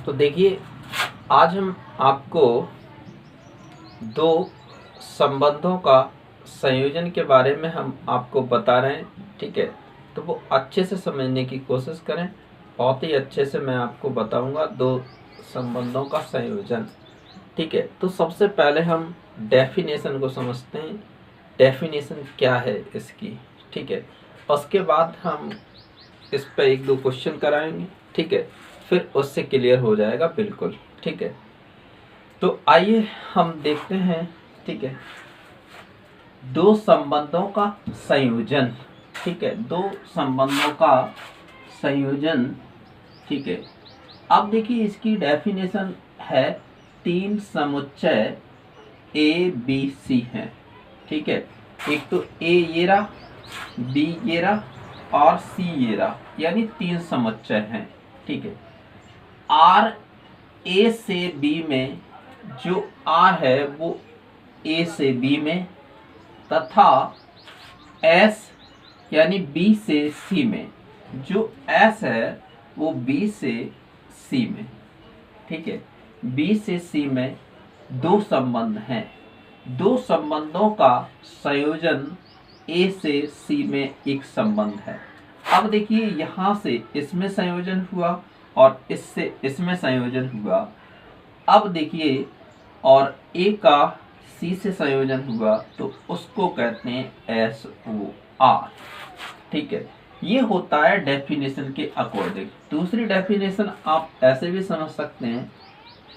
तो देखिए, आज हम आपको दो संबंधों का संयोजन के बारे में हम आपको बता रहे हैं। ठीक है, तो वो अच्छे से समझने की कोशिश करें। बहुत ही अच्छे से मैं आपको बताऊंगा दो संबंधों का संयोजन। ठीक है, तो सबसे पहले हम डेफिनेशन को समझते हैं। डेफिनेशन क्या है इसकी। ठीक है, उसके बाद हम इस पर एक दो क्वेश्चन कराएंगे। ठीक है, फिर उससे क्लियर हो जाएगा बिल्कुल। ठीक है, तो आइए हम देखते हैं। ठीक है, दो संबंधों का संयोजन। ठीक है, दो संबंधों का संयोजन। ठीक है, अब देखिए इसकी डेफिनेशन है तीन समुच्चय ए बी सी हैं। ठीक है, एक तो ए ये रहा, बी ये रहा और सी ये रहा, यानी तीन समुच्चय हैं। ठीक है, आर ए से बी में, जो आर है वो ए से बी में, तथा एस यानी बी से सी में, जो एस है वो बी से सी में। ठीक है, बी से सी में दो संबंध हैं। दो संबंधों का संयोजन ए से सी में एक संबंध है। अब देखिए यहां से इसमें संयोजन हुआ और इससे इसमें संयोजन हुआ। अब देखिए और ए का सी से संयोजन हुआ तो उसको कहते हैं एस ओ आर। ठीक है, ये होता है डेफिनेशन के अकॉर्डिंग। दूसरी डेफिनेशन आप ऐसे भी समझ सकते हैं,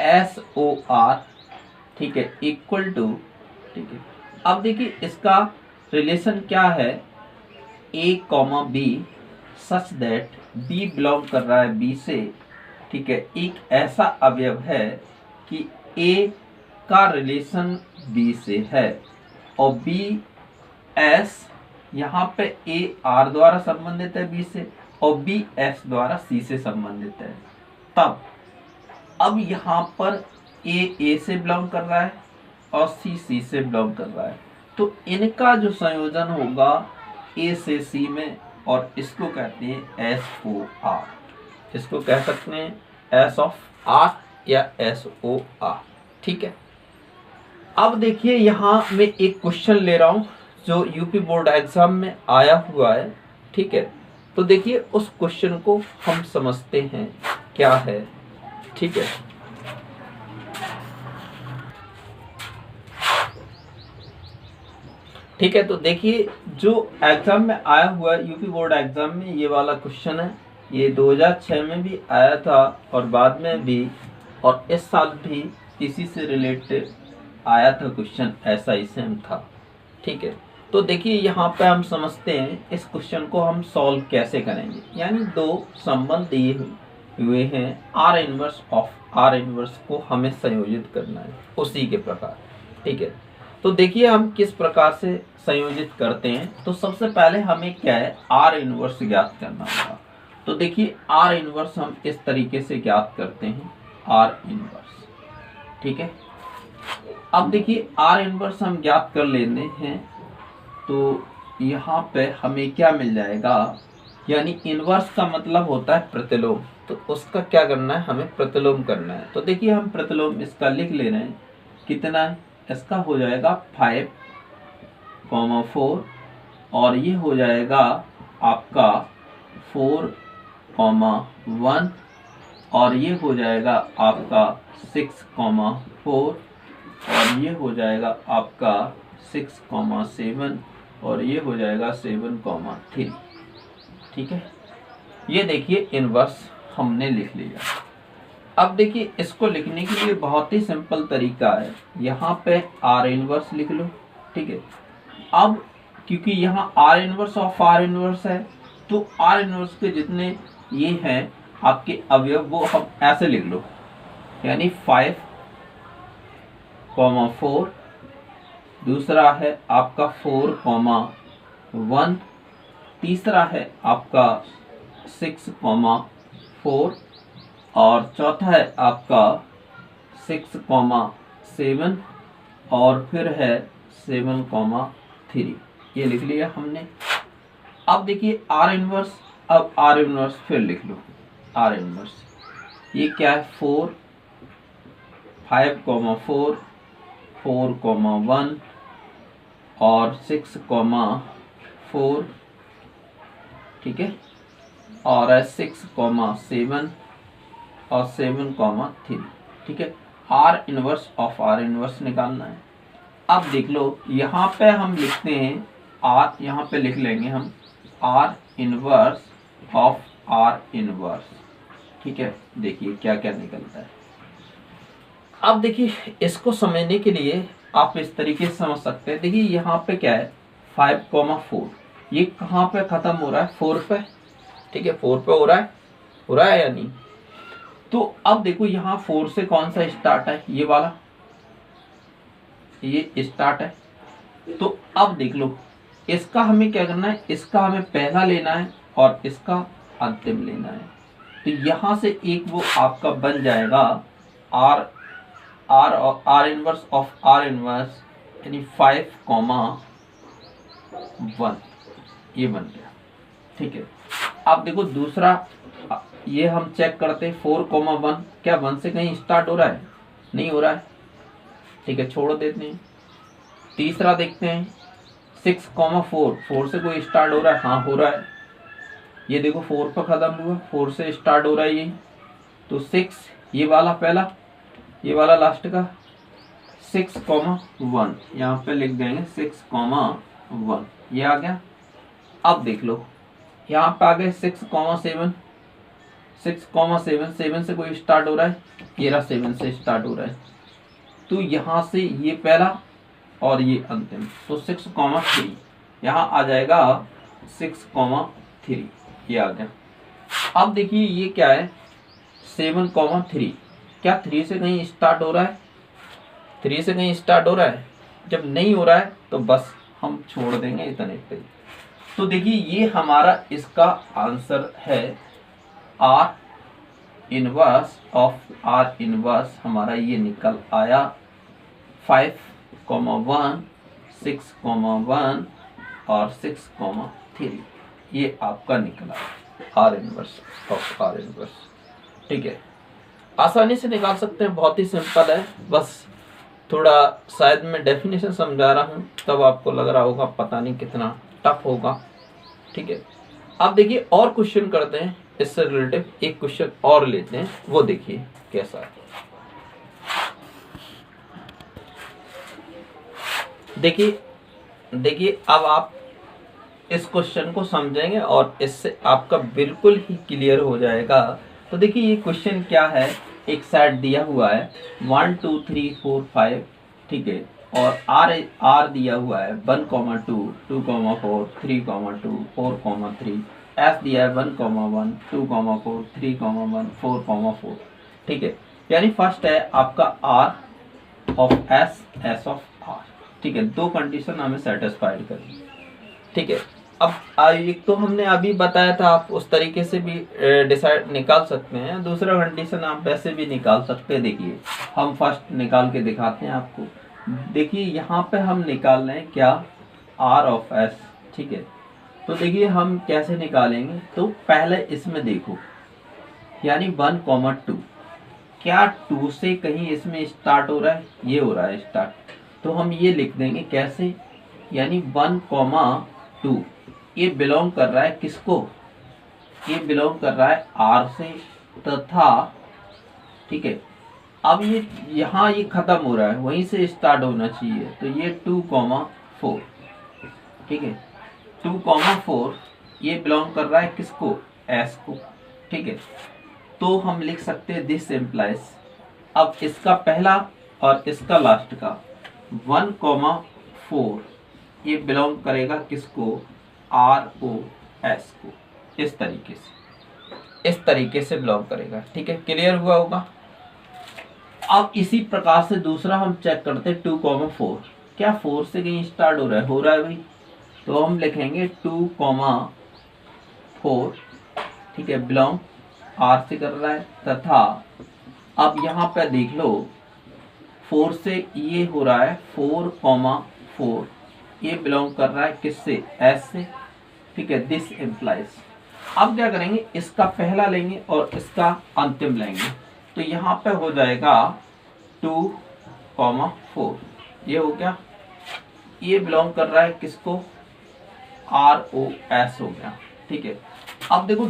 एस ओ आर ठीक है इक्वल टू। ठीक है, अब देखिए इसका रिलेशन क्या है, A comma B such that B belong कर रहा है बी से। ठीक है, एक ऐसा अवयव है कि ए का रिलेशन बी से है और बी एस यहाँ पे ए आर द्वारा संबंधित है बी से और बी एस द्वारा सी से संबंधित है। तब अब यहाँ पर ए से बिलोंग कर रहा है और सी से बिलोंग कर रहा है, तो इनका जो संयोजन होगा ए से सी में, और इसको कहते हैं एस ओ आर। इसको कह सकते हैं एस ऑफ आर या एस ओ आर। ठीक है, अब देखिए यहाँ मैं एक क्वेश्चन ले रहा हूँ जो यूपी बोर्ड एग्जाम में आया हुआ है। ठीक है, तो देखिए उस क्वेश्चन को हम समझते हैं क्या है। ठीक है, ठीक है, तो देखिए जो एग्जाम में आया हुआ है यूपी बोर्ड एग्जाम में, ये वाला क्वेश्चन है। ये 2006 में भी आया था और बाद में भी, और इस साल भी इसी से रिलेटेड आया था क्वेश्चन, ऐसा ही सेम था। ठीक है, तो देखिए यहाँ पे हम समझते हैं इस क्वेश्चन को हम सॉल्व कैसे करेंगे। यानी दो संबंध दिए हुए हैं, are inverse of are inverse को हमें संयोजित करना है उसी के प्रकार। ठीक है, तो देखिए हम किस प्रकार से संयोजित करते हैं। तो सबसे पहले हमें क्या है, आर इनवर्स ज्ञात करना होगा। तो देखिए आर इनवर्स हम इस तरीके से ज्ञात करते हैं, आर इनवर्स। ठीक है, अब देखिए आर इनवर्स हम ज्ञात कर लेते हैं, तो यहाँ पे हमें क्या मिल जाएगा, यानी इनवर्स का मतलब होता है प्रतिलोम, तो उसका क्या करना है, हमें प्रतिलोम करना है। तो देखिए हम प्रतिलोम इसका लिख ले रहे हैं, कितना है, इसका हो जाएगा 5,4 और ये हो जाएगा आपका 4,1 और ये हो जाएगा आपका 6,4 और ये हो जाएगा आपका 6,7 और ये हो जाएगा 7,3। ठीक है, ये देखिए इनवर्स हमने लिख लिया। अब देखिए इसको लिखने के लिए बहुत ही सिंपल तरीका है, यहाँ पे आर इनवर्स लिख लो। ठीक है, अब क्योंकि यहाँ are inverse of are inverse है, तो आर इनवर्स के जितने ये हैं आपके अवयव वो हम ऐसे लिख लो, यानी 5,4, दूसरा है आपका 4,1, तीसरा है आपका 6,4 और चौथा है आपका 6,7 और फिर है 7,3। ये लिख लिया हमने। अब देखिए आर इनवर्स, अब आर इनवर्स फिर लिख लो, आर इनवर्स ये क्या है 4, 5,4, 4,1 और 6,4, ठीक है, और है 6,7 और 7,3, ठीक है। Are inverse of are inverse निकालना है। अब देख लो यहाँ पे हम लिखते हैं आर, यहाँ पे लिख लेंगे हम are inverse of are inverse, ठीक है। देखिए क्या क्या निकलता है। अब देखिए इसको समझने के लिए आप इस तरीके से समझ सकते हैं। देखिए यहाँ पे क्या है 5,4, ये कहाँ पे खत्म हो रहा है 4 पे, ठीक है, 4 पे हो रहा है या नहीं। तो अब देखो यहाँ 4 से कौन सा स्टार्ट है, ये वाला, ये स्टार्ट है। तो अब देख लो इसका हमें क्या करना है, इसका हमें पहला लेना है और इसका अंतिम लेना है। तो यहाँ से एक वो आपका बन जाएगा are inverse of are inverse, यानी 5,1, ये बन गया, ठीक है। अब देखो दूसरा, ये हम चेक करते हैं 4,1, क्या 1 से कहीं स्टार्ट हो रहा है, नहीं हो रहा है, ठीक है, छोड़ देते हैं। तीसरा देखते हैं 6,4, 4 से कोई स्टार्ट हो रहा है, हाँ हो रहा है, ये देखो 4 पर खत्म हुआ, 4 से स्टार्ट हो रहा है ये, तो 6, ये वाला पहला, ये वाला लास्ट का 6,1, यहाँ पे लिख देंगे 6,1, ये आ गया। अब देख लो यहाँ पे आ गए 6,7, 6,7, 7 से कोई स्टार्ट हो रहा है, ये रहा 7 से स्टार्ट हो रहा है, तो यहाँ से ये पहला और ये अंतिम, तो 6,3, यहाँ आ जाएगा 6,3, ये आ गया। अब देखिए ये क्या है 7,3, क्या 3 से कहीं स्टार्ट हो रहा है, 3 से कहीं स्टार्ट हो रहा है, जब नहीं हो रहा है तो बस हम छोड़ देंगे इतने पे। तो देखिए ये हमारा इसका आंसर है are inverse of are inverse, हमारा ये निकल आया 5,1, 6,1 और 6,3, ये आपका निकला are inverse of are inverse, ठीक है। आसानी से निकाल सकते हैं, बहुत ही सिंपल है, बस थोड़ा शायद मैं डेफिनेशन समझा रहा हूँ तब आपको लग रहा होगा पता नहीं कितना टफ होगा, ठीक है। अब देखिए और क्वेश्चन करते हैं इससे रिलेटिव, एक क्वेश्चन और लेते हैं, वो देखिए कैसा है। देखिए अब आप इस क्वेश्चन को समझेंगे और इससे आपका बिल्कुल ही क्लियर हो जाएगा। तो देखिए ये क्वेश्चन क्या है, एक साइड दिया हुआ है 1 2 3 4 5, ठीक है, और आर दिया हुआ है 1, 2, 2, 4, 3, 2, 4, 3, एस दिया है 1, 1, 2, 4, 3, 1, 4, 4, ठीक है। यानी फर्स्ट है आपका R of S, S of R, ठीक है, दो कंडीशन हमें सेटिस्फाइड करनी, ठीक है। अब एक तो हमने अभी बताया था, आप उस तरीके से भी डिसाइड निकाल सकते हैं, दूसरा कंडीशन आप वैसे भी निकाल सकते हैं। देखिए हम फर्स्ट निकाल के दिखाते हैं आपको। देखिए यहाँ पे हम निकाल रहे हैं क्या, आर ऑफ एस, ठीक है। तो देखिए हम कैसे निकालेंगे, तो पहले इसमें देखो, यानी 1, 2, क्या 2 से कहीं इसमें स्टार्ट हो रहा है, ये हो रहा है स्टार्ट, तो हम ये लिख देंगे कैसे, यानी 1, 2, ये बिलोंग कर रहा है किसको, ये बिलोंग कर रहा है आर से, तथा ठीक है। अब ये यहाँ ये खत्म हो रहा है, वहीं से स्टार्ट होना चाहिए, तो ये 2, 4, ठीक है, 2, 4 ये बिलोंग कर रहा है किसको, एस को, ठीक है। तो हम लिख सकते हैं दिस इम्प्लाइज, अब इसका पहला और इसका लास्ट का 1, 4 ये बिलोंग करेगा किसको, आर ओ एस को, इस तरीके से बिलोंग करेगा, ठीक है, क्लियर हुआ होगा। अब इसी प्रकार से दूसरा हम चेक करते हैं 2, 4, क्या 4 से कहीं स्टार्ट हो रहा है भाई, तो हम लिखेंगे 2, 4, ठीक है, बिलोंग आर से कर रहा है, तथा अब यहाँ पे देख लो 4 से ये हो रहा है 4, 4 ये बिलोंग कर रहा है किससे, एस से, ठीक है, दिस इम्प्लाइज। अब क्या करेंगे, इसका पहला लेंगे और इसका अंतिम लेंगे, तो यहाँ पे हो जाएगा 2,4। ये हो गया, ये बिलोंग कर रहा है किसको, ROS हो गया। ठीक है, अब देखो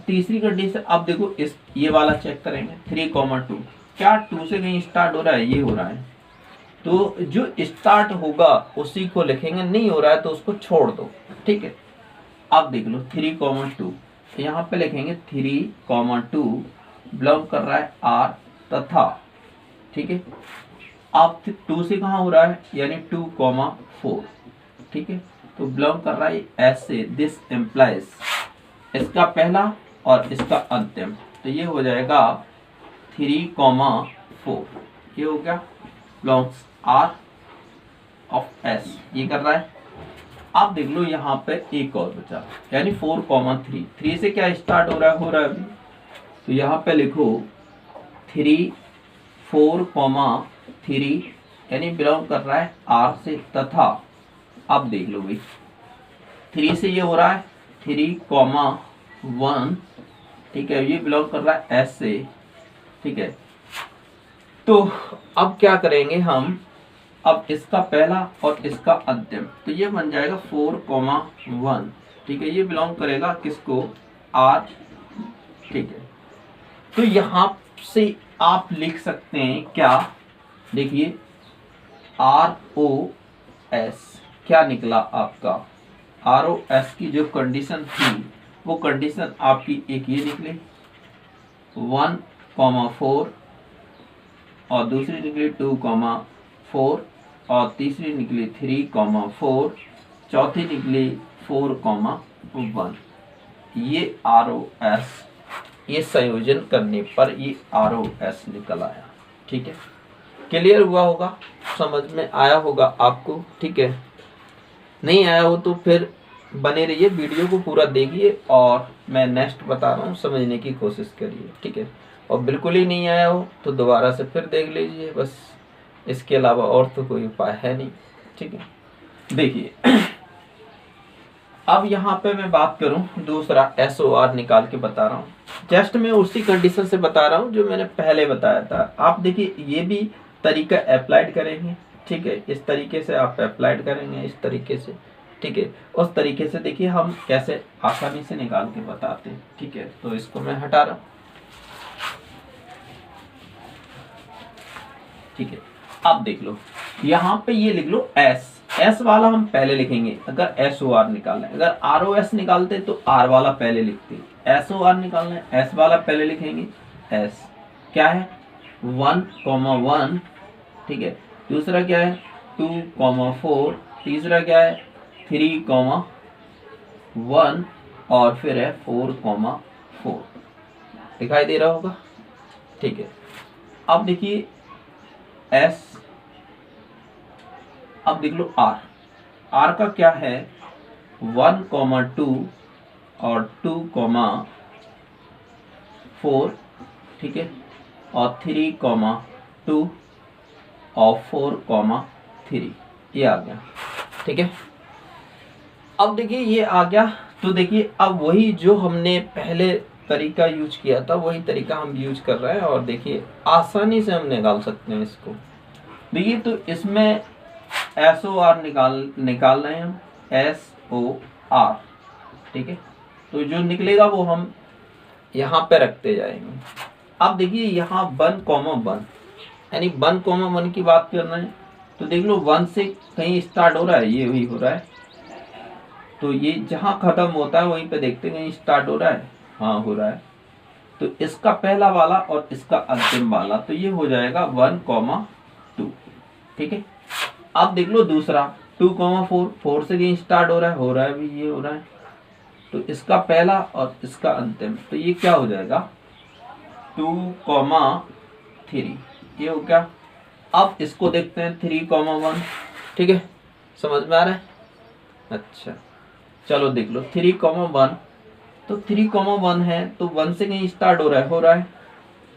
तीसरी कंडीशन, अब देखो इस ये वाला चेक करेंगे 3,2, क्या 2 से कहीं स्टार्ट हो रहा है, ये हो रहा है, तो जो स्टार्ट होगा उसी को लिखेंगे, नहीं हो रहा है तो उसको छोड़ दो। ठीक है, अब देख लो 3,2, यहाँ पे लिखेंगे 3,2 बिलोंग कर रहा है R तथा, ठीक है, अब 2 से कहाँ हो रहा है, यानी 2,4। ठीक है, तो बिलोंग कर रहा है S से, दिस एम्प्लाइज, इसका पहला और इसका अंतिम, तो ये हो जाएगा 3,4। ये हो गया बिलोंग्स R ऑफ S, ये कर रहा है। अब देख लो यहाँ पे एक और बचा, यानी 4,3। 3 से क्या स्टार्ट हो रहा है अभी, तो यहाँ पे लिखो 4,3, यानी बिलोंग कर रहा है R से तथा, अब देख लो भाई 3 से ये हो रहा है 3,1, ठीक है, ये बिलोंग कर रहा है S से। ठीक है, तो अब क्या करेंगे हम, अब इसका पहला और इसका अंतिम, तो ये बन जाएगा 4,1। ठीक है, ये बिलोंग करेगा किसको, R। ठीक है, तो यहाँ से आप लिख सकते हैं क्या, देखिए ROS क्या निकला आपका, ROS की जो कंडीशन थी वो कंडीशन आपकी एक ये निकली 1,4, और दूसरी निकली 2,4, और तीसरी निकली 3,4, चौथी निकली 4,1। ये ROS, ये संयोजन करने पर ये ROS निकल आया। ठीक है, क्लियर हुआ होगा, समझ में आया होगा आपको। ठीक है, नहीं आया हो तो फिर बने रहिए, वीडियो को पूरा देखिए और मैं नेक्स्ट बता रहा हूँ, समझने की कोशिश करिए। ठीक है, और बिल्कुल ही नहीं आया हो तो दोबारा से फिर देख लीजिए, बस इसके अलावा और तो कोई उपाय है नहीं। ठीक है, देखिए अब यहाँ पे मैं बात करूँ, दूसरा SOR निकाल के बता रहा हूँ, जस्ट मैं उसी कंडीशन से बता रहा हूँ जो मैंने पहले बताया था। आप देखिए ये भी तरीका अप्लाइड करेंगे। ठीक है, इस तरीके से आप अप्लाइड करेंगे, इस तरीके से। ठीक है, उस तरीके से देखिए हम कैसे आसानी से निकाल के बताते हैं। ठीक है, तो इसको मैं हटा रहा हूँ। ठीक है, अब देख लो यहाँ पे ये लिख लो S वाला हम पहले लिखेंगे अगर SOR निकालना है। अगर ROS निकालते तो R वाला पहले लिखते, SOR निकालना है S वाला पहले लिखेंगे। S क्या है 1,1, ठीक है, दूसरा क्या है 2,4, तीसरा क्या है 3,1, और फिर है 4,4। दिखाई दे रहा होगा। ठीक है, अब देखिए S, अब देख लो R का क्या है 1,2 और 2,4, ठीक है, और 3,2 और 4,3, ये आ गया। ठीक है, अब देखिए ये आ गया, तो देखिए अब वही जो हमने पहले तरीका यूज किया था वही तरीका हम यूज कर रहे हैं, और देखिए आसानी से हम निकाल सकते हैं इसको। देखिए तो इसमें SOR निकाल रहे हैं हम, SOR। ठीक है, तो जो निकलेगा वो हम यहाँ पे रखते जाएंगे। अब देखिए यहाँ 1,1, यानी 1,1 की बात कर रहे हैं, तो देख लो 1 से कहीं स्टार्ट हो रहा है, ये वही हो रहा है, तो ये जहाँ खत्म होता है वहीं पे देखते हैं कहीं स्टार्ट हो रहा है, हाँ हो रहा है, तो इसका पहला वाला और इसका अंतिम वाला, तो ये हो जाएगा 1,2। ठीक है, अब देख लो दूसरा 2,4, 4 से कहीं स्टार्ट हो रहा है भी, ये हो रहा है, तो इसका पहला और इसका अंतिम, तो ये क्या हो जाएगा 2,3, ये हो गया। अब इसको देखते हैं 3,1। ठीक है, समझ में आ रहा है। अच्छा चलो देख लो 3,1, तो 3,1 है तो 1 से कहीं स्टार्ट हो रहा है,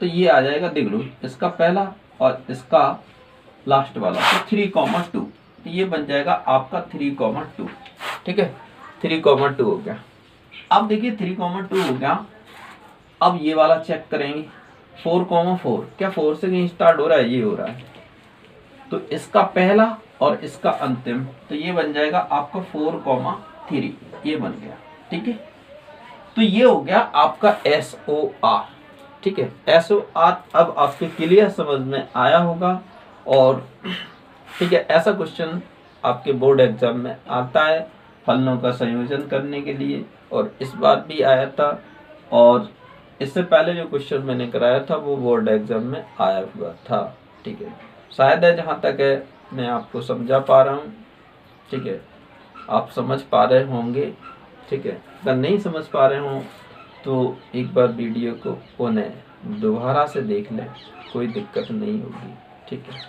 तो ये आ जाएगा, देख लो इसका पहला और इसका लास्ट वाला, तो 3,2, ये बन जाएगा आपका 3,2। ठीक है, 3,2 हो गया। अब देखिए 3,2 हो गया, अब ये वाला चेक करेंगे 4,4, क्या 4 से कहीं स्टार्ट हो रहा है? ये हो रहा है। तो इसका पहला और इसका अंतिम, तो ये बन जाएगा आपका 4,3, ये बन गया। ठीक है, तो ये हो गया आपका SOR। ठीक है, SOR अब आपके क्लियर समझ में आया होगा। और ठीक है, ऐसा क्वेश्चन आपके बोर्ड एग्जाम में आता है फलनों का संयोजन करने के लिए, और इस बार भी आया था, और इससे पहले जो क्वेश्चन मैंने कराया था वो बोर्ड एग्जाम में आया हुआ था। ठीक है, शायद है जहाँ तक है मैं आपको समझा पा रहा हूँ। ठीक है, आप समझ पा रहे होंगे। ठीक है, अगर नहीं समझ पा रहे हों तो एक बार वीडियो को पुनः दोबारा से देख लें, कोई दिक्कत नहीं होगी। ठीक है।